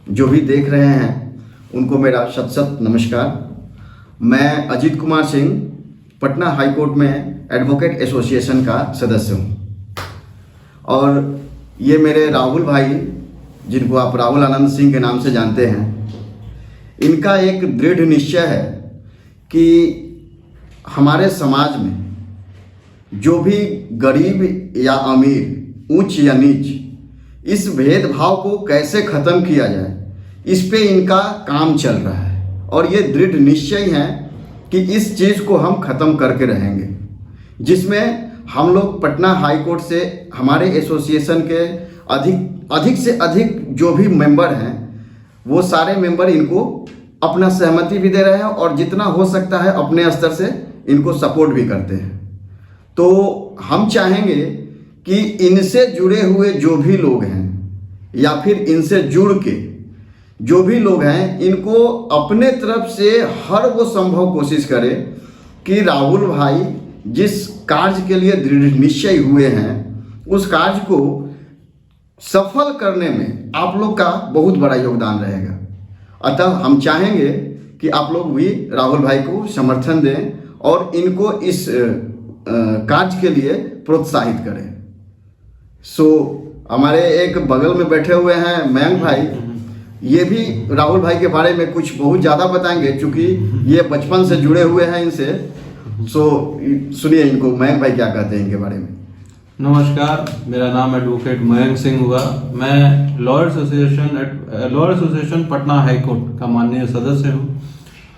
जो भी देख रहे हैं उनको मेरा शत शत नमस्कार। मैं अजीत कुमार सिंह पटना हाई कोर्ट में एडवोकेट एसोसिएशन का सदस्य हूँ और ये मेरे राहुल भाई, जिनको आप राहुल आनंद सिंह के नाम से जानते हैं, इनका एक दृढ़ निश्चय है कि हमारे समाज में जो भी गरीब या अमीर, ऊंच या नीच, इस भेदभाव को कैसे ख़त्म किया जाए, इस पे इनका काम चल रहा है और ये दृढ़ निश्चय है कि इस चीज़ को हम ख़त्म करके रहेंगे, जिसमें हम लोग पटना हाई कोर्ट से हमारे एसोसिएशन के अधिक से अधिक जो भी मेंबर हैं वो सारे मेंबर इनको अपना सहमति भी दे रहे हैं और जितना हो सकता है अपने स्तर से इनको सपोर्ट भी करते हैं। तो हम चाहेंगे कि इनसे जुड़े हुए जो भी लोग हैं या फिर इनसे जुड़ के जो भी लोग हैं, इनको अपने तरफ से हर वो संभव कोशिश करें कि राहुल भाई जिस कार्य के लिए दृढ़ निश्चय हुए हैं उस कार्य को सफल करने में आप लोग का बहुत बड़ा योगदान रहेगा। अतः हम चाहेंगे कि आप लोग भी राहुल भाई को समर्थन दें और इनको इस कार्य के लिए प्रोत्साहित करें। हमारे एक बगल में बैठे हुए हैं मयंक भाई, ये भी राहुल भाई के बारे में कुछ बहुत ज़्यादा बताएंगे क्योंकि ये बचपन से जुड़े हुए हैं इनसे। सुनिए इनको, मयंक भाई क्या कहते हैं इनके बारे में। नमस्कार, मेरा नाम एडवोकेट मयंक सिंह हुआ। मैं lawyer association Patna high court का माननीय सदस्य हूँ।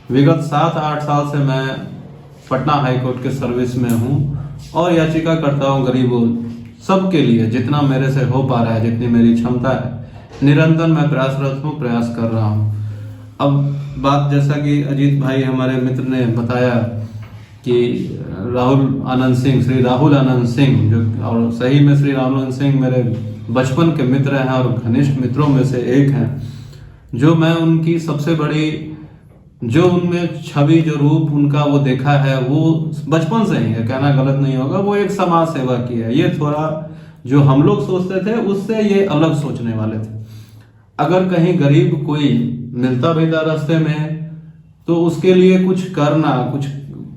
विगत 7-8 साल से मैं पटना हाई कोर्ट के सर्विस में हूँ और याचिका करता हूँ गरीबों सबके लिए, जितना मेरे से हो पा रहा है, जितनी मेरी क्षमता है, निरंतर मैं प्रयासरत हूँ, प्रयास कर रहा हूँ। अब बात जैसा कि अजीत भाई हमारे मित्र ने बताया कि श्री राहुल आनंद सिंह, जो और सही में श्री राहुल आनंद सिंह मेरे बचपन के मित्र हैं और घनिष्ठ मित्रों में से एक हैं, जो मैं उनकी सबसे बड़ी जो उनमें छवि, जो रूप उनका वो देखा है, वो बचपन से ही है, कहना गलत नहीं होगा, वो एक समाज सेवा की है। ये थोड़ा जो हम लोग सोचते थे उससे ये अलग सोचने वाले थे। अगर कहीं गरीब कोई मिलता भी था रास्ते में तो उसके लिए कुछ करना, कुछ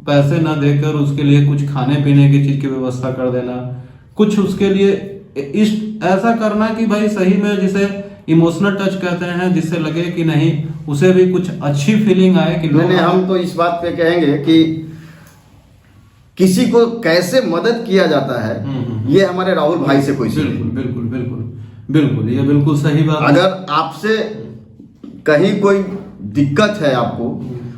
पैसे ना देकर उसके लिए कुछ खाने पीने की चीज की व्यवस्था कर देना, कुछ उसके लिए ऐसा करना कि भाई सही में जिसे इमोशनल टच कहते हैं, जिससे लगे कि नहीं उसे भी कुछ अच्छी फीलिंग आए कि नहीं, हम तो इस बात पे कहेंगे कि किसी को कैसे मदद किया जाता है, ये हमारे राहुल भाई से कोई बिल्कुल ये बिल्कुल सही बात। अगर आपसे कहीं कोई दिक्कत है आपको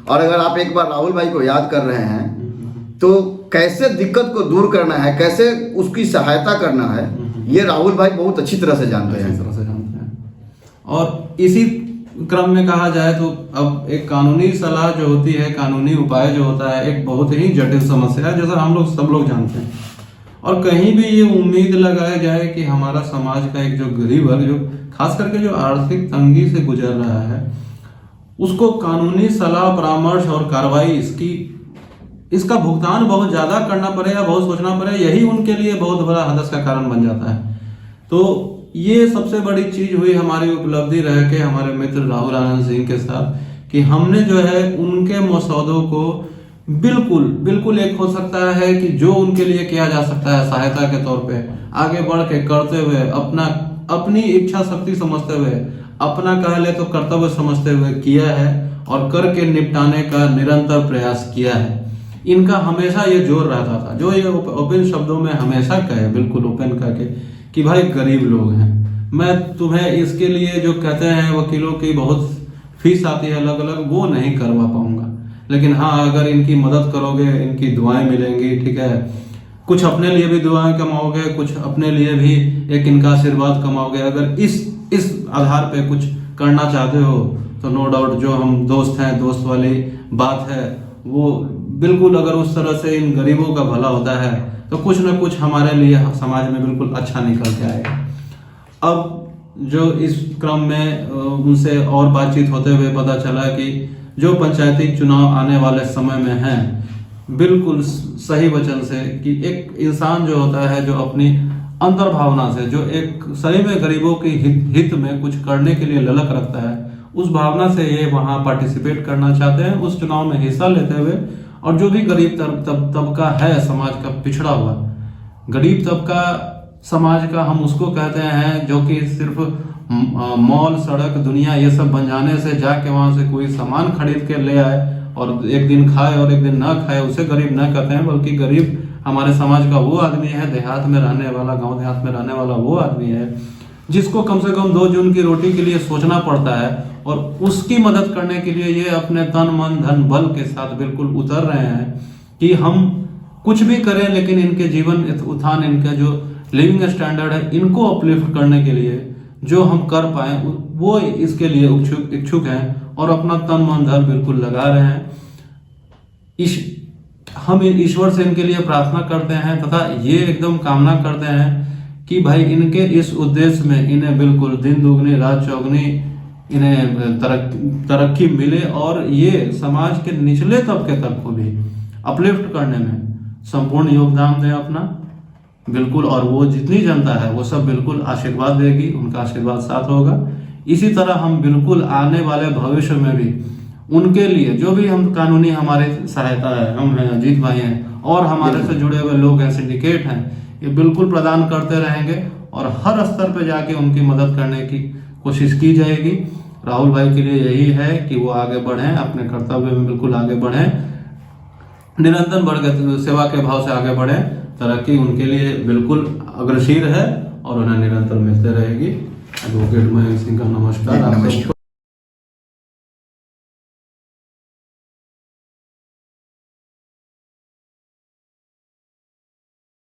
और अगर आप एक बार राहुल भाई को याद कर रहे हैं तो कैसे दिक्कत को दूर करना है, कैसे उसकी सहायता करना है, ये राहुल भाई बहुत अच्छी तरह से जानते हैं। और इसी क्रम में कहा जाए तो अब एक कानूनी सलाह जो होती है, कानूनी उपाय जो होता है, एक बहुत ही जटिल समस्या है, जैसा हम लोग सब लोग जानते हैं। और कहीं भी ये उम्मीद लगाया जाए कि हमारा समाज का एक जो गरीब वर्ग, जो खास करके जो आर्थिक तंगी से गुजर रहा है, उसको कानूनी सलाह, परामर्श और कार्रवाई इसका भुगतान बहुत ज्यादा करना पड़े या बहुत सोचना पड़े, यही उनके लिए बहुत बड़ा हदस का कारण बन जाता है। तो ये सबसे बड़ी चीज हुई हमारी उपलब्धि रह के हमारे मित्र राहुल आनंद सिंह के साथ कि हमने जो है उनके मसौदों को बिल्कुल एक हो सकता है कि जो उनके लिए किया जा सकता है सहायता के तौर पे आगे बढ़ के करते हुए, अपनी इच्छा शक्ति समझते हुए, अपना कह ले तो कर्तव्य समझते हुए किया है और करके निपटाने का निरंतर प्रयास किया है। इनका हमेशा ये जोर रहता था, जो ये ओपन शब्दों में हमेशा कहे, बिल्कुल ओपन करके, कि भाई गरीब लोग हैं, मैं तुम्हें इसके लिए जो कहते हैं वकीलों की बहुत फीस आती है अलग अलग, वो नहीं करवा पाऊंगा, लेकिन हाँ अगर इनकी मदद करोगे इनकी दुआएं मिलेंगी, ठीक है, कुछ अपने लिए भी दुआएं कमाओगे, कुछ अपने लिए भी एक इनका आशीर्वाद कमाओगे। अगर इस आधार पे कुछ करना चाहते हो तो नो डाउट जो हम दोस्त हैं, दोस्त वाली बात है, वो बिल्कुल अगर उस तरह से इन गरीबों का भला होता है तो कुछ ना कुछ हमारे लिए समाज में बिल्कुल अच्छा निकल के आएगा। अब जो इस क्रम में उनसे और बातचीत होते हुए पता चला कि जो पंचायती चुनाव आने वाले समय में हैं, बिल्कुल सही वचन से कि एक इंसान जो होता है जो अपनी अंतर्भावना से, जो एक सही में गरीबों के हित में कुछ करने के लिए ललक रखता है, उस भावना से ये वहां पार्टिसिपेट करना चाहते हैं, उस चुनाव में हिस्सा लेते हुए। और जो भी गरीब तबका है समाज का पिछड़ा हुआ, गरीब तबका समाज का हम उसको कहते हैं जो कि सिर्फ मॉल, सड़क, दुनिया ये सब बन जाने से जाके वहां से कोई सामान खरीद के ले आए और एक दिन खाए और एक दिन ना खाए, उसे गरीब ना कहते हैं। बल्कि गरीब हमारे समाज का वो आदमी है, देहात में रहने वाला, गांव देहात में रहने वाला वो आदमी है जिसको कम से कम 2 जून की रोटी के लिए सोचना पड़ता है। और उसकी मदद करने के लिए ये अपने तन मन धन बल के साथ बिल्कुल उतर रहे हैं कि हम कुछ भी करें, लेकिन इनके जीवन उत्थान, इनका जो लिविंग स्टैंडर्ड है, इनको अपलिफ्ट करने के लिए जो हम कर पाए वो इसके लिए इच्छुक हैं और अपना तन मन धन बिल्कुल लगा रहे हैं। हम ईश्वर से इनके लिए प्रार्थना करते हैं तथा ये एकदम कामना करते हैं कि भाई इनके इस उद्देश्य में इन्हें बिल्कुल दिन दुगनी रात चौगनी इन्हें तरक्की मिले और ये समाज के निचले तबके तक को भी अपलिफ्ट करने में संपूर्ण योगदान दें अपना, बिल्कुल। और वो जितनी जनता है वो सब बिल्कुल आशीर्वाद देगी, उनका आशीर्वाद साथ होगा। इसी तरह हम बिल्कुल आने वाले भविष्य में भी उनके लिए जो भी हम कानूनी हमारे सहायता है, हम हैं, अजीत भाई हैं और हमारे से जुड़े हुए लोग हैं, सिंडिकेट हैं, ये बिल्कुल प्रदान करते रहेंगे और हर स्तर पे जाके उनकी मदद करने की कोशिश की जाएगी। राहुल भाई के लिए यही है कि वो आगे बढ़ें, अपने कर्तव्य में बिल्कुल आगे बढ़ें, निरंतर बढ़ के सेवा के भाव से आगे बढ़ें। तरक्की उनके लिए बिल्कुल अग्रसर है और उन्हें निरंतर मिलते रहेगी। एडवोकेट मयंक सिंह का नमस्कार।